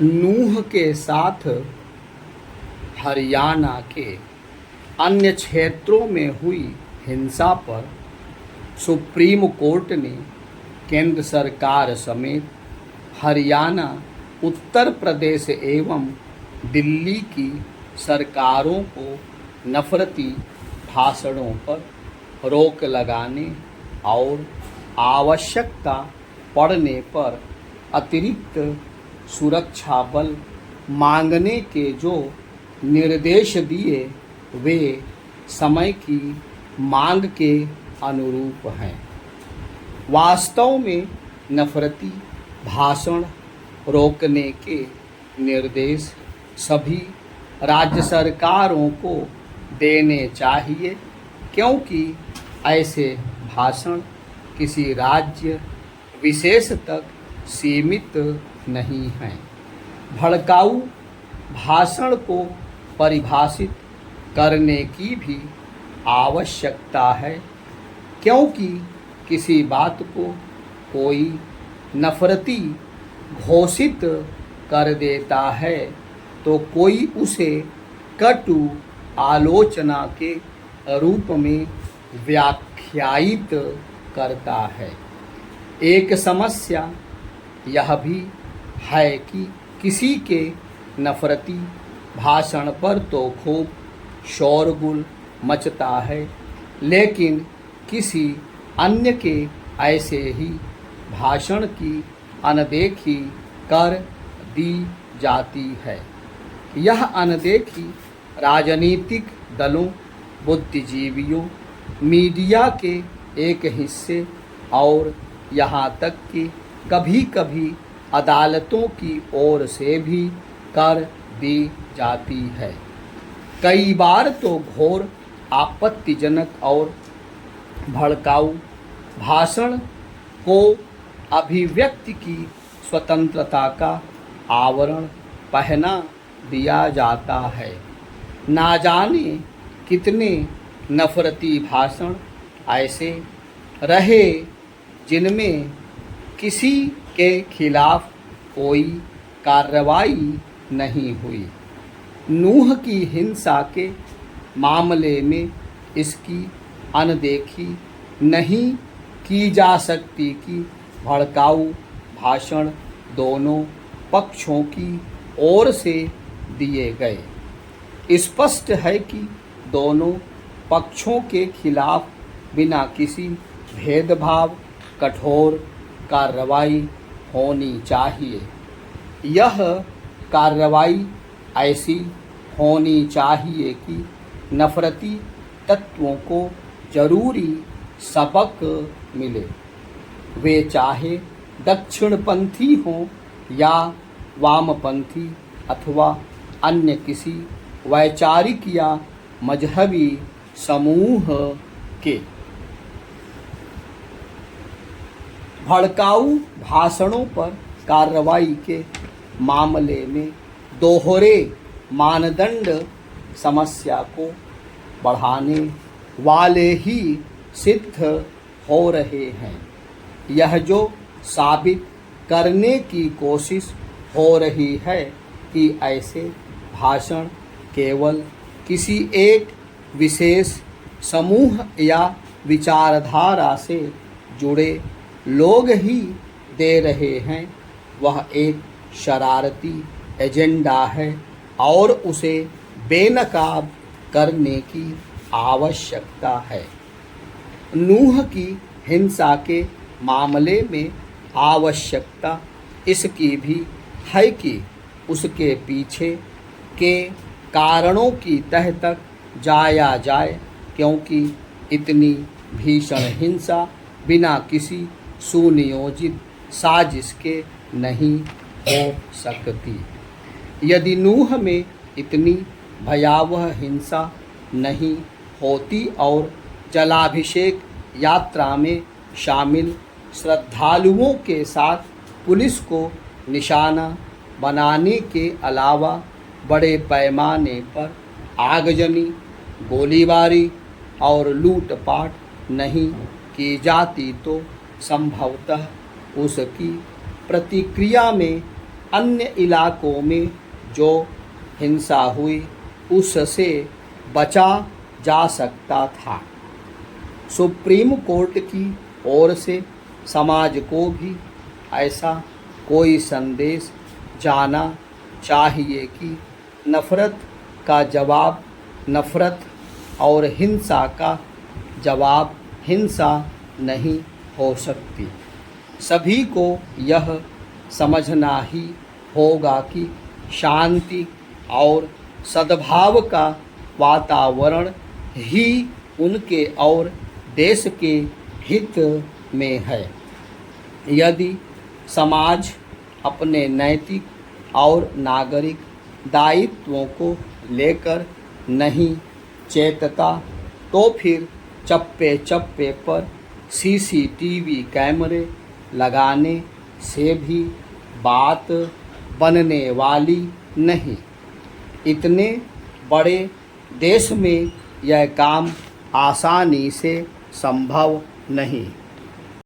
नूह के साथ हरियाणा के अन्य क्षेत्रों में हुई हिंसा पर सुप्रीम कोर्ट ने केंद्र सरकार समेत हरियाणा, उत्तर प्रदेश एवं दिल्ली की सरकारों को नफरती भाषणों पर रोक लगाने और आवश्यकता पड़ने पर अतिरिक्त सुरक्षा बल मांगने के जो निर्देश दिए वे समय की मांग के अनुरूप हैं। वास्तव में नफरती भाषण रोकने के निर्देश सभी राज्य सरकारों को देने चाहिए, क्योंकि ऐसे भाषण किसी राज्य विशेष तक सीमित नहीं हैं। भड़काऊ भाषण को परिभाषित करने की भी आवश्यकता है, क्योंकि किसी बात को कोई नफरती घोषित कर देता है तो कोई उसे कटु आलोचना के रूप में व्याख्यायित करता है। एक समस्या यह भी है कि किसी के नफरती भाषण पर तो खूब शोरगुल मचता है, लेकिन किसी अन्य के ऐसे ही भाषण की अनदेखी कर दी जाती है। यह अनदेखी राजनीतिक दलों, बुद्धिजीवियों, मीडिया के एक हिस्से और यहाँ तक कि कभी-कभी अदालतों की ओर से भी कर दी जाती है। कई बार तो घोर आपत्तिजनक और भड़काऊ भाषण को अभिव्यक्ति की स्वतंत्रता का आवरण पहना दिया जाता है। ना जाने कितने नफरती भाषण ऐसे रहे जिनमें किसी के खिलाफ कोई कार्रवाई नहीं हुई। नूह की हिंसा के मामले में इसकी अनदेखी नहीं की जा सकती कि भड़काऊ भाषण दोनों पक्षों की ओर से दिए गए। स्पष्ट है कि दोनों पक्षों के खिलाफ बिना किसी भेदभाव कठोर कार्रवाई होनी चाहिए। यह कार्रवाई ऐसी होनी चाहिए कि नफरती तत्वों को जरूरी सबक मिले। वे चाहे दक्षिणपंथी हों या वामपंथी अथवा अन्य किसी वैचारिक या मजहबी समूह के। भड़काऊ भाषणों पर कार्रवाई के मामले में दोहरे मानदंड समस्या को बढ़ाने वाले ही सिद्ध हो रहे हैं। यह जो साबित करने की कोशिश हो रही है कि ऐसे भाषण केवल किसी एक विशेष समूह या विचारधारा से जुड़े लोग ही दे रहे हैं, वह एक शरारती एजेंडा है और उसे बेनकाब करने की आवश्यकता है। नूह की हिंसा के मामले में आवश्यकता इसकी भी है कि उसके पीछे के कारणों की तह तक जाया जाए, क्योंकि इतनी भीषण हिंसा बिना किसी सुनियोजित साजिश के नहीं हो सकती। यदि नूह में इतनी भयावह हिंसा नहीं होती और जलाभिषेक यात्रा में शामिल श्रद्धालुओं के साथ पुलिस को निशाना बनाने के अलावा बड़े पैमाने पर आगजनी, गोलीबारी और लूटपाट नहीं की जाती तो संभवतः उसकी प्रतिक्रिया में अन्य इलाकों में जो हिंसा हुई उससे बचा जा सकता था। सुप्रीम कोर्ट की ओर से समाज को भी ऐसा कोई संदेश जाना चाहिए कि नफ़रत का जवाब नफ़रत और हिंसा का जवाब हिंसा नहीं हो सकती। सभी को यह समझना ही होगा कि शांति और सद्भाव का वातावरण ही उनके और देश के हित में है। यदि समाज अपने नैतिक और नागरिक दायित्वों को लेकर नहीं चेतता तो फिर चप्पे चप्पे पर सीसीटीवी कैमरे लगाने से भी बात बनने वाली नहीं। इतने बड़े देश में यह काम आसानी से संभव नहीं।